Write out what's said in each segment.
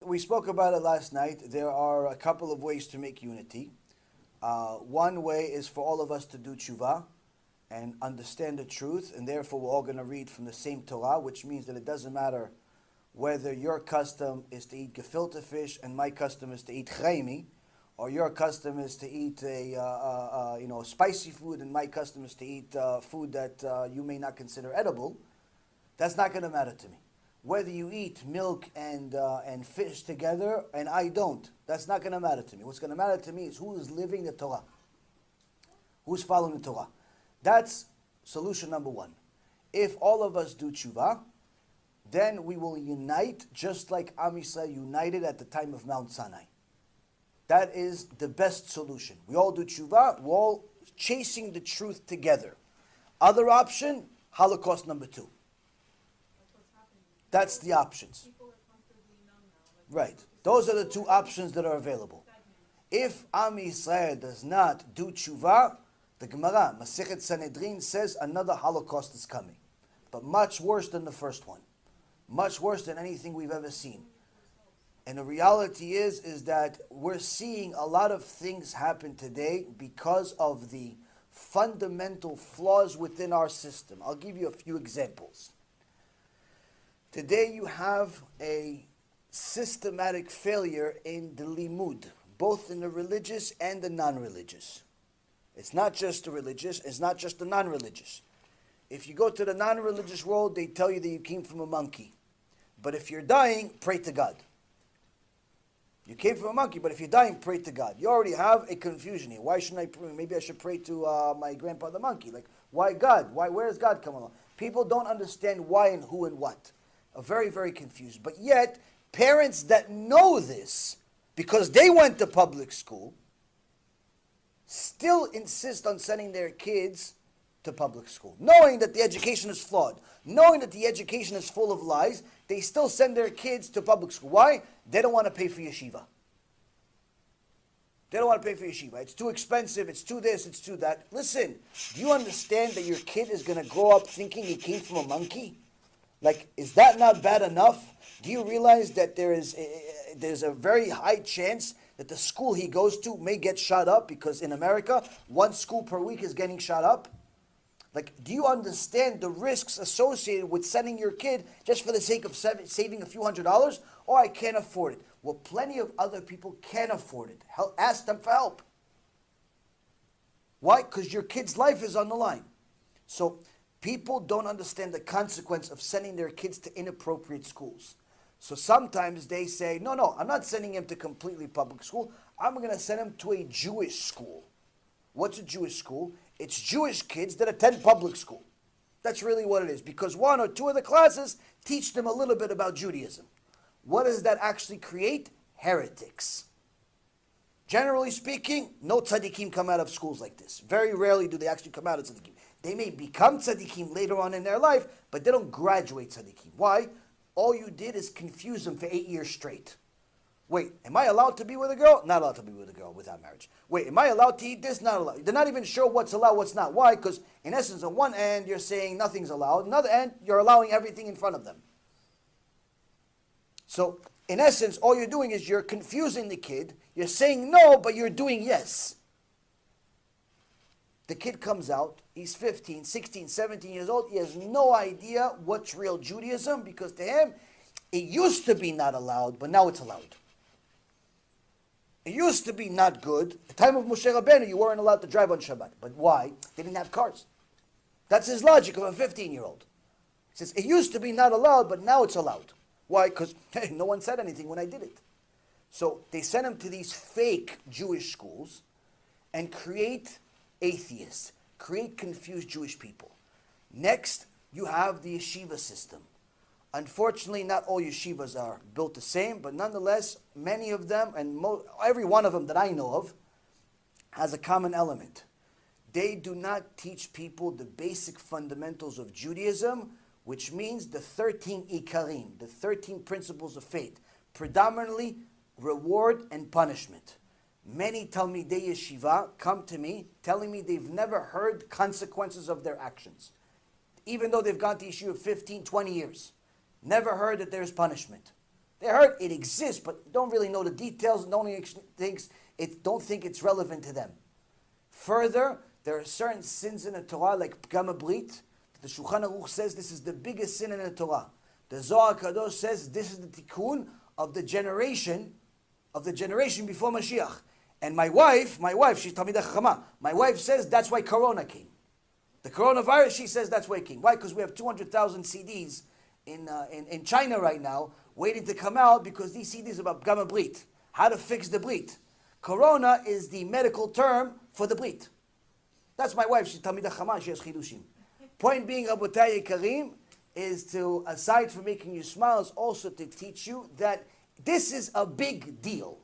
We spoke about it last night. There are a couple of ways to make unity. One way is for all of us to do tshuva and understand the truth, and therefore we're all going to read from the same Torah, which means that it doesn't matter whether your custom is to eat gefilte fish and my custom is to eat chaimi, or your custom is to eat spicy food and my custom is to eat food that you may not consider edible. That's not going to matter to me. Whether you eat milk and fish together and I don't, that's not going to matter to me. What's going to matter to me is who is living the Torah, who's following the Torah. That's solution number one. If all of us do tshuva, then we will unite just like Am Yisrael united at the time of Mount Sinai. That is the best solution. We all do tshuva, we're all chasing the truth together. Other option, Holocaust number 2. That's the options. Right. Those are the two options that are available. If Am Yisrael does not do tshuva, the Gemara, Masechet Sanhedrin, says another Holocaust is coming. But much worse than the first one. Much worse than anything we've ever seen. And the reality is that we're seeing a lot of things happen today because of the fundamental flaws within our system. I'll give you a few examples. Today you have a systematic failure in the limud, both in the religious and the non-religious. It's not just the religious, it's not just the non-religious. If you go to the non-religious world, they tell you that you came from a monkey. But if you're dying, pray to God. You came from a monkey, but if you're dying, pray to God. You already have a confusion here. Why shouldn't I pray? Maybe I should pray to my grandpa the monkey. Like, why God? Where does God come along? People don't understand why and who and what. Are very, very confused. But yet, parents that know this, because they went to public school, still insist on sending their kids to public school. Knowing that the education is flawed. Knowing that the education is full of lies, they still send their kids to public school. Why? They don't want to pay for yeshiva. They don't want to pay for yeshiva. It's too expensive, it's too this, it's too that. Listen, do you understand that your kid is going to grow up thinking he came from a monkey? Like, is that not bad enough? Do you realize that there's a very high chance that the school he goes to may get shot up because in America, one school per week is getting shot up? Like, do you understand the risks associated with sending your kid just for the sake of saving a few $100s? Oh, I can't afford it. Well, plenty of other people can afford it. Ask them for help. Why? Because your kid's life is on the line. So, people don't understand the consequence of sending their kids to inappropriate schools. So sometimes they say, no, I'm not sending him to completely public school. I'm going to send him to a Jewish school. What's a Jewish school? It's Jewish kids that attend public school. That's really what it is. Because one or two of the classes teach them a little bit about Judaism. What does that actually create? Heretics. Generally speaking, no tzaddikim come out of schools like this. Very rarely do they actually come out of tzaddikim. They may become tzaddikim later on in their life, but they don't graduate tzaddikim. Why? All you did is confuse them for 8 years straight. Wait, am I allowed to be with a girl? Not allowed to be with a girl without marriage. Wait, am I allowed to eat this? Not allowed. They're not even sure what's allowed, what's not. Why? Because in essence, on one end, you're saying nothing's allowed. On the other end, you're allowing everything in front of them. So, in essence, all you're doing is you're confusing the kid. You're saying no, but you're doing yes. The kid comes out, he's 15, 16, 17 years old. He has no idea what's real Judaism because to him, it used to be not allowed, but now it's allowed. It used to be not good. At the time of Moshe Rabbeinu, you weren't allowed to drive on Shabbat. But why? They didn't have cars. That's his logic of a 15-year-old. He says, it used to be not allowed, but now it's allowed. Why? Because hey, no one said anything when I did it. So they send him to these fake Jewish schools and create atheists, create confused Jewish people. Next, you have the yeshiva system. Unfortunately, not all yeshivas are built the same, but nonetheless, many of them, and every one of them that I know of, has a common element. They do not teach people the basic fundamentals of Judaism, which means the 13 ikarim, the 13 principles of faith, predominantly reward and punishment. Many Talmidei Yeshiva come to me telling me they've never heard consequences of their actions. Even though they've gone to yeshiva 15, 20 years. Never heard that there's punishment. They heard it exists, but don't really know the details, don't think it's relevant to them. Further, there are certain sins in the Torah, like Pgam Brit, the Shulchan Aruch says this is the biggest sin in the Torah. The Zohar Kadosh says this is the tikkun of the generation before Mashiach. And my wife, she's Talmidah Chachama. My wife says that's why Corona came. The coronavirus, she says that's why it came. Why? Because we have 200,000 CDs in China right now, waiting to come out because these CDs are about Pgam Brit, how to fix the Brit. Corona is the medical term for the Brit. That's my wife, she's Talmidah Chachama, she has Chidushim. Point being, Rabotai Karim, is to, aside from making you smile, is also to teach you that this is a big deal.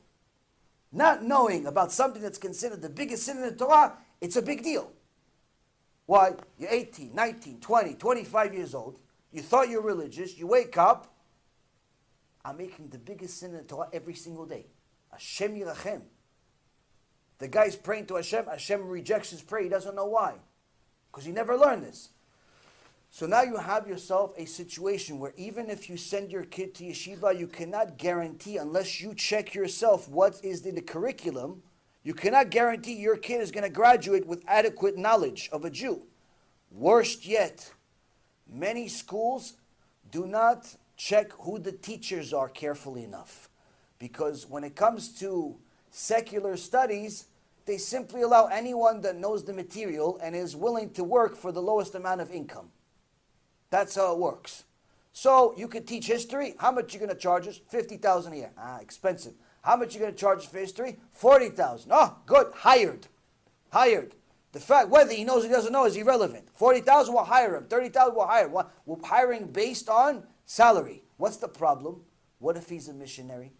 Not knowing about something that's considered the biggest sin in the Torah, it's a big deal. Why? You're 18, 19, 20, 25 years old. You thought you're religious. You wake up. I'm making the biggest sin in the Torah every single day. Hashem Yirachem. The guy's praying to Hashem. Hashem rejects his prayer. He doesn't know why. Because he never learned this. So now you have yourself a situation where even if you send your kid to yeshiva, you cannot guarantee, unless you check yourself what is in the curriculum, you cannot guarantee your kid is going to graduate with adequate knowledge of a Jew. Worst yet, many schools do not check who the teachers are carefully enough. Because when it comes to secular studies, they simply allow anyone that knows the material and is willing to work for the lowest amount of income. That's how it works. So you could teach history. How much you going to charge us? $50,000 a year. Expensive. How much you going to charge us for history? $40,000. Oh, good. Hired. The fact whether he knows or he doesn't know is irrelevant. $40,000, we'll hire him. $30,000, we'll hire him. We're hiring based on salary. What's the problem? What if he's a missionary?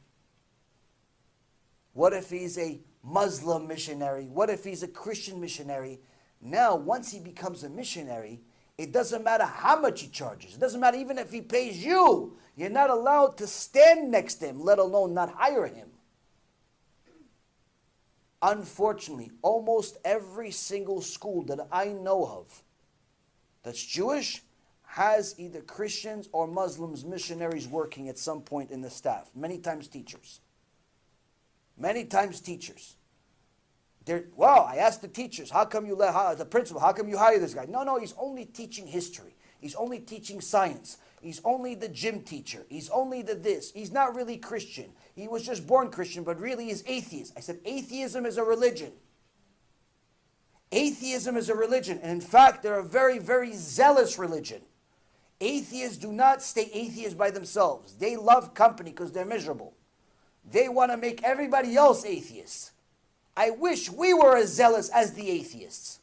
What if he's a Muslim missionary? What if he's a Christian missionary? Now, once he becomes a missionary, it doesn't matter how much he charges. It doesn't matter even if he pays you. You're not allowed to stand next to him, let alone not hire him. Unfortunately, almost every single school that I know of that's Jewish has either Christians or Muslims, missionaries working at some point in the staff. Many times teachers. Wow, I asked the teachers, the principal, how come you hire this guy? No, he's only teaching history. He's only teaching science. He's only the gym teacher. He's only the this. He's not really Christian. He was just born Christian, but really is atheist. I said, atheism is a religion. Atheism is a religion. And in fact, they're a very, very zealous religion. Atheists do not stay atheists by themselves. They love company because they're miserable. They want to make everybody else atheists. I wish we were as zealous as the atheists.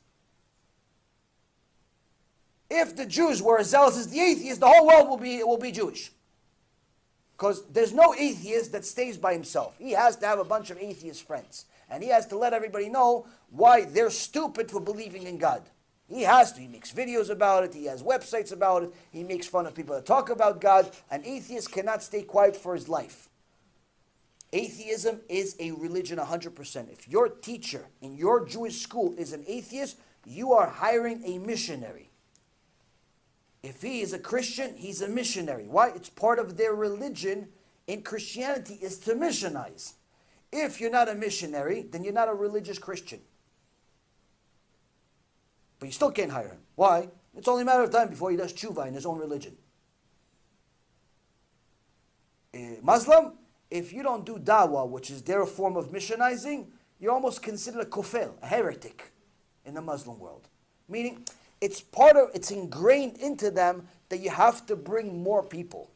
If the Jews were as zealous as the atheists, the whole world will be Jewish. Because there's no atheist that stays by himself. He has to have a bunch of atheist friends. And he has to let everybody know why they're stupid for believing in God. He has to. He makes videos about it. He has websites about it. He makes fun of people that talk about God. An atheist cannot stay quiet for his life. Atheism is a religion 100%. If your teacher in your Jewish school is an atheist, you are hiring a missionary. If he is a Christian, he's a missionary. Why? It's part of their religion in Christianity is to missionize. If you're not a missionary, then you're not a religious Christian. But you still can't hire him. Why? It's only a matter of time before he does tshuva in his own religion. Muslim, if you don't do dawah, which is their form of missionizing, you're almost considered a kofel, a heretic in the Muslim world. Meaning, it's ingrained into them that you have to bring more people.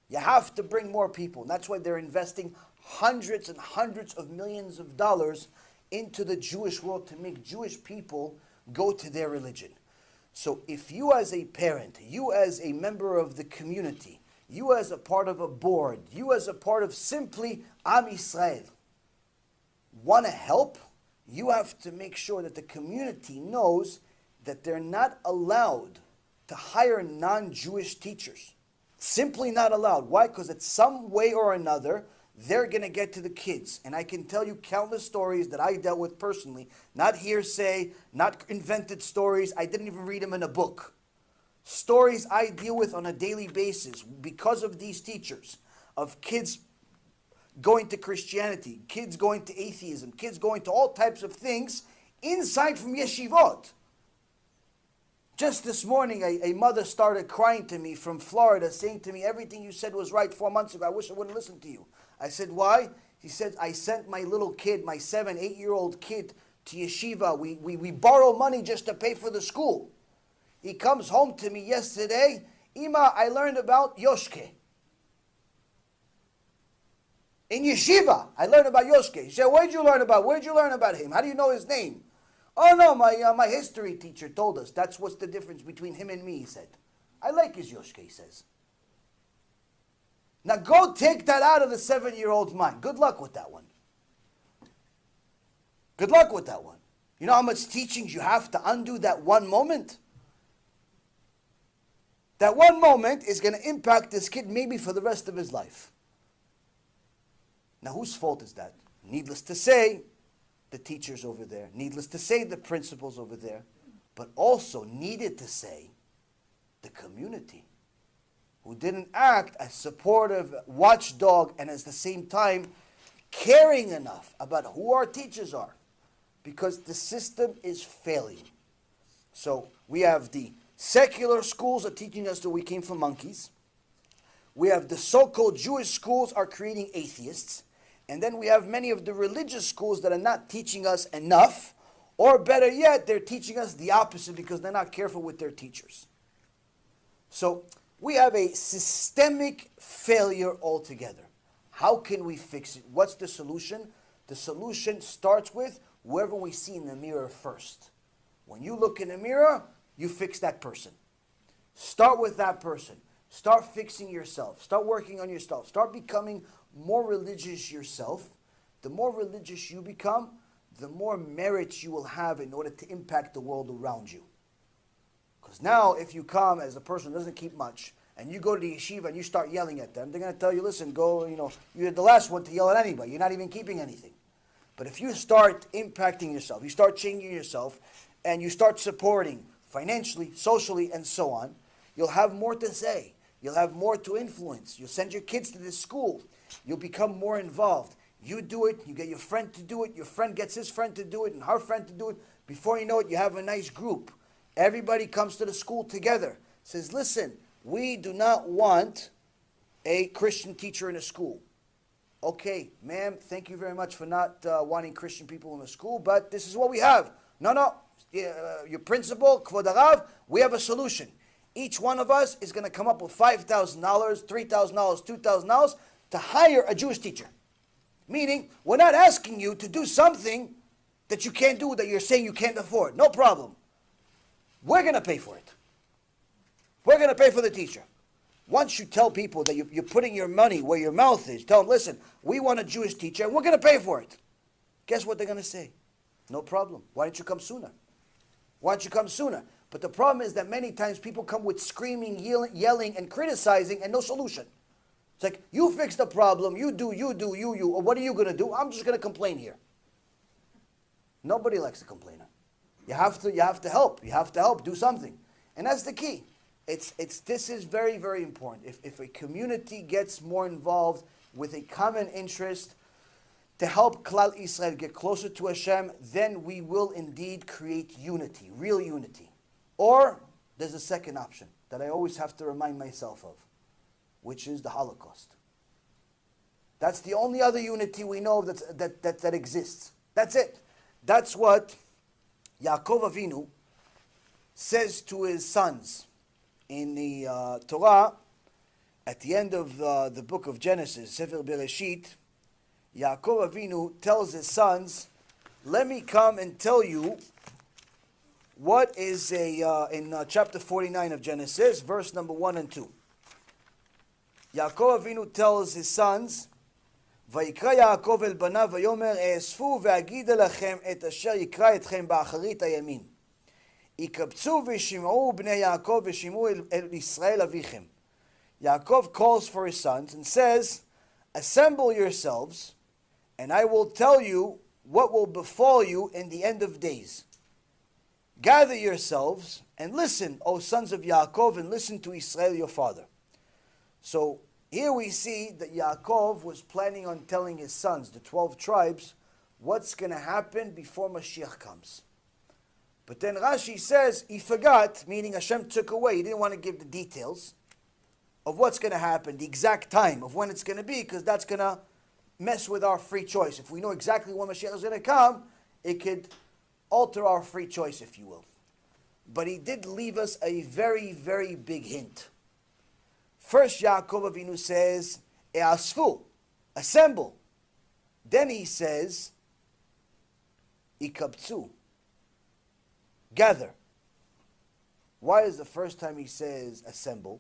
You have to bring more people. And that's why they're investing hundreds and hundreds of millions of dollars into the Jewish world to make Jewish people go to their religion. So if you as a parent, you as a member of the community, you as a part of a board, you as a part of simply Am Yisrael, want to help, you have to make sure that the community knows that they're not allowed to hire non-Jewish teachers. Simply not allowed. Why? Because it's some way or another, they're going to get to the kids. And I can tell you countless stories that I dealt with personally. Not hearsay, not invented stories. I didn't even read them in a book. Stories I deal with on a daily basis because of these teachers. of kids going to Christianity, kids going to atheism, kids going to all types of things inside from yeshivot. Just this morning, a mother started crying to me from Florida, saying to me, everything you said was right 4 months ago. I wish I wouldn't listen to you. I said, why? She said, I sent my little kid, my 7, 8-year-old kid, to yeshiva. We borrow money just to pay for the school. He comes home to me yesterday. Ima, I learned about Yoshke. In yeshiva, I learned about Yoshke. He said, where'd you learn about him? How do you know his name? Oh no, my history teacher told us. That's what's the difference between him and me, he said. I like his Yoshke, he says. Now go take that out of the 7-year-old's mind. Good luck with that one. Good luck with that one. You know how much teachings you have to undo that one moment? That one moment is going to impact this kid maybe for the rest of his life. Now whose fault is that? Needless to say, the teachers over there. Needless to say, the principals over there. But also needed to say, the community, who didn't act as supportive watchdog and at the same time caring enough about who our teachers are, because the system is failing. So we have the secular schools are teaching us that we came from monkeys. We have the so-called Jewish schools are creating atheists. And then we have many of the religious schools that are not teaching us enough, or better yet, they're teaching us the opposite because they're not careful with their teachers. So we have a systemic failure altogether. How can we fix it? What's the solution? The solution starts with whoever we see in the mirror first. When you look in the mirror, you fix that person. Start with that person. Start fixing yourself. Start working on yourself. Start becoming more religious yourself. The more religious you become, the more merits you will have in order to impact the world around you. Because now if you come as a person who doesn't keep much, and you go to the yeshiva and you start yelling at them, they're going to tell you, listen, go, you're the last one to yell at anybody. You're not even keeping anything. But if you start impacting yourself, you start changing yourself, and you start supporting financially, socially, and so on, you'll have more to say. You'll have more to influence. You'll send your kids to this school. You'll become more involved. You do it, you get your friend to do it, your friend gets his friend to do it, and her friend to do it. Before you know it, you have a nice group. Everybody comes to the school together. Says, listen, we do not want a Christian teacher in a school. Okay, ma'am, thank you very much for not wanting Christian people in the school, but this is what we have. No, your principal, Kvod Harav, we have a solution. Each one of us is going to come up with $5,000, $3,000, $2,000 to hire a Jewish teacher. Meaning, we're not asking you to do something that you can't do, that you're saying you can't afford. No problem. We're going to pay for it. We're going to pay for the teacher. Once you tell people that you're putting your money where your mouth is, tell them, listen, we want a Jewish teacher and we're going to pay for it. Guess what they're going to say? No problem. Why don't you come sooner? Why don't you come sooner? But the problem is that many times people come with screaming, yelling, and criticizing and no solution. It's like, you fix the problem, you do, or what are you going to do? I'm just going to complain here. Nobody likes a complainer. You have to help. You have to help, do something. And that's the key. This is very, very important. If a community gets more involved with a common interest to help Klal Israel get closer to Hashem, then we will indeed create unity, real unity. Or there's a second option that I always have to remind myself of, which is the Holocaust. That's the only other unity we know that exists. That's it. That's what Yaakov Avinu says to his sons in the Torah. At the end of the book of Genesis, Sefer Bereshit, Yaakov Avinu tells his sons, let me come and tell you what is in chapter 49 of Genesis, verse number 1 and 2. Yaakov Avinu tells his sons, ויקרא יעקב אל בניו ויאמר אאספו ואגידה לכם את אשר יקרא אתכם באחרית הימין. יקבצו וישמעו בני יעקב וישמעו אל ישראל אביכם. Yaakov calls for his sons and says, assemble yourselves, and I will tell you what will befall you in the end of days. Gather yourselves and listen, O sons of Yaakov, and listen to Israel your father. So Here we see that Yaakov was planning on telling his sons, the 12 tribes, what's going to happen before Mashiach comes. But then Rashi says he forgot, meaning Hashem took away. He didn't want to give the details of what's going to happen, the exact time of when it's going to be, because that's going to mess with our free choice. If we know exactly when Mashiach is going to come, it could alter our free choice, if you will. But he did leave us a very, very big hint. First, Yaakov Avinu says, E'asfu, assemble. Then he says, Ikabtsu, gather. Why is the first time he says assemble,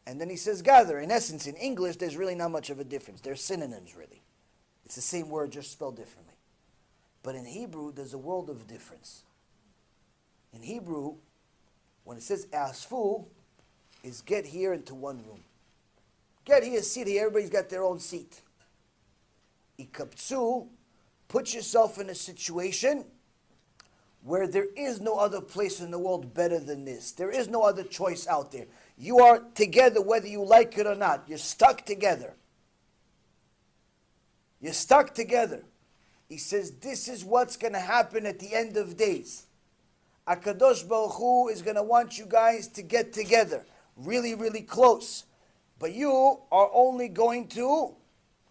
and then he says gather? In essence, in English, there's really not much of a difference. They're synonyms, really. It's the same word, just spelled differently. But in Hebrew, there's a world of difference. In Hebrew, when it says asfu, is get here into one room. Get here, sit here, everybody's got their own seat. Ikabtsu, put yourself in a situation where there is no other place in the world better than this. There is no other choice out there. You are together whether you like it or not. You're stuck together. You're stuck together. He says, this is what's going to happen at the end of days. HaKadosh Baruch Hu is going to want you guys to get together. Really, really close. But you are only going to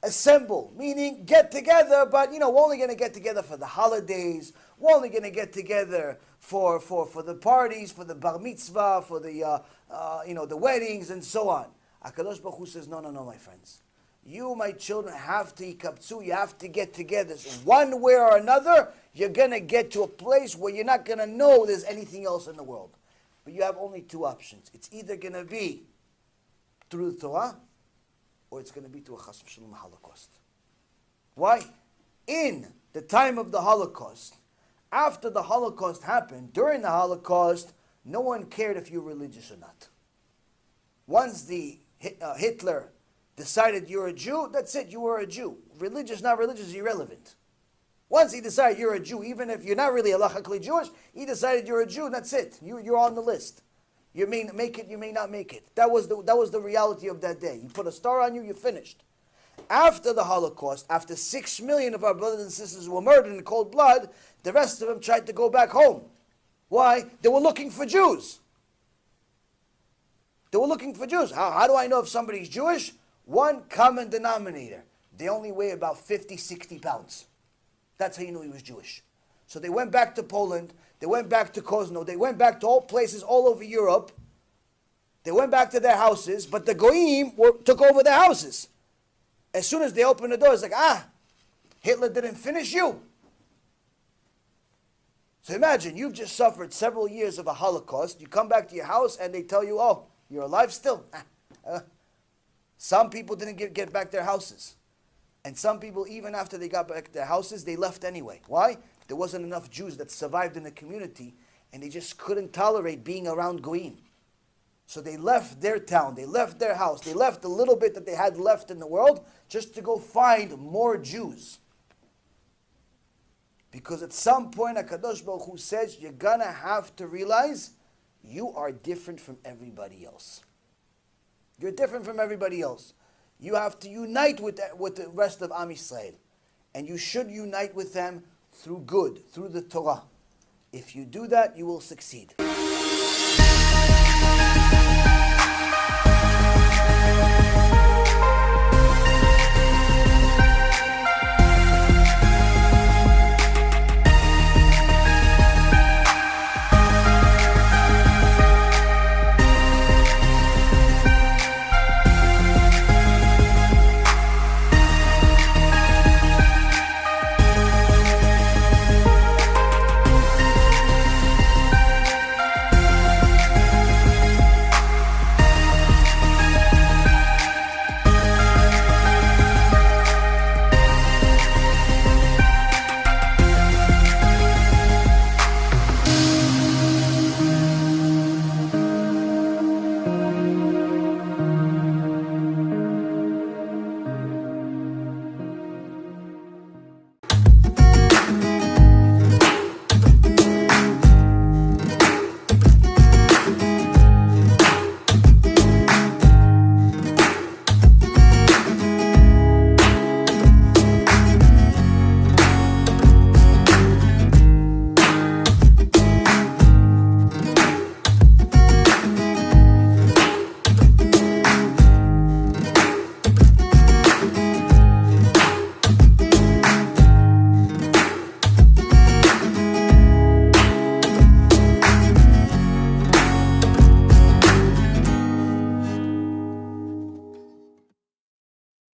assemble. Meaning, get together, but we're only going to get together for the holidays. We're only going to get together for the parties, for the bar mitzvah, for the the weddings, and so on. HaKadosh Baruch Hu says, no, my friends. You, my children, have to ikabtsu. You have to get together. So one way or another, you're going to get to a place where you're not going to know there's anything else in the world. But you have only two options. It's either going to be through the Torah, or it's going to be through a chas v'shalom Holocaust. Why? In the time of the Holocaust, after the Holocaust happened, during the Holocaust, no one cared if you're religious or not. Once the Hitler decided you're a Jew, that's it, you were a Jew. Religious, not religious, irrelevant. Once he decided you're a Jew, even if you're not really halachically Jewish, he decided you're a Jew, and that's it. You're on the list. You may make it, you may not make it. That was the reality of that day. You put a star on you, you're finished. After the Holocaust, after 6 million of our brothers and sisters were murdered in cold blood, the rest of them tried to go back home. Why? They were looking for Jews. They were looking for Jews. How do I know if somebody's Jewish? One common denominator. They only weigh about 50, 60 pounds. That's how you knew he was Jewish. So they went back to Poland. They went back to Kozno. They went back to all places all over Europe. They went back to their houses, but the Goyim took over their houses. As soon as they opened the door, it's like, Hitler didn't finish you. So imagine, you've just suffered several years of a Holocaust. You come back to your house and they tell you, oh, you're alive still. Some people didn't get back their houses. And some people, even after they got back their houses, they left anyway. Why? There wasn't enough Jews that survived in the community, and they just couldn't tolerate being around Goyim. So they left their town, they left their house, they left the little bit that they had left in the world just to go find more Jews. Because at some point, HaKadosh Baruch Hu says, you're going to have to realize you are different from everybody else. You're different from everybody else. You have to unite with the rest of Am Yisrael. And you should unite with them through good, through the Torah. If you do that, you will succeed.